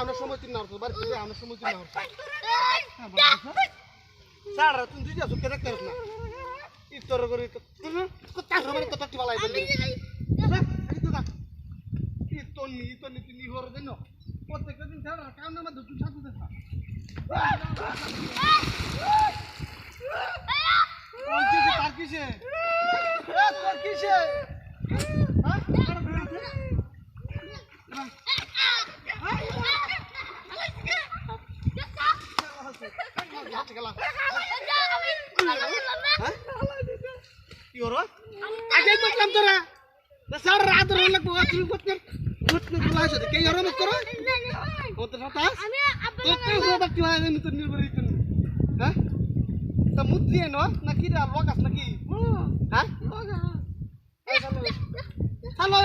আমরা সময় তিন না বাড়ি থেকে আমরা সময় তিন না সারা তুমি দুই যাচ্ছ কেন করছ না ইতর করে কত সময় কত টি বালাই দেন ইতনি তিনি হর দেন প্রত্যেক দিন ছাড়া কাম না মধ্যে তুই সাথে দেখা কোন কি তার কিসে তোর কিসে হ্যাঁ আগে করলাম তোরা সার রাত রোল তুমি করতে বলা আছে কে আর মত করো কত সাতা তো কে হো বাকি হয় নি তো নির্ভরিত হ্যাঁ তা মুদ্রি নো নাকি রে লোকাস নাকি হ্যাঁ লোকা চলো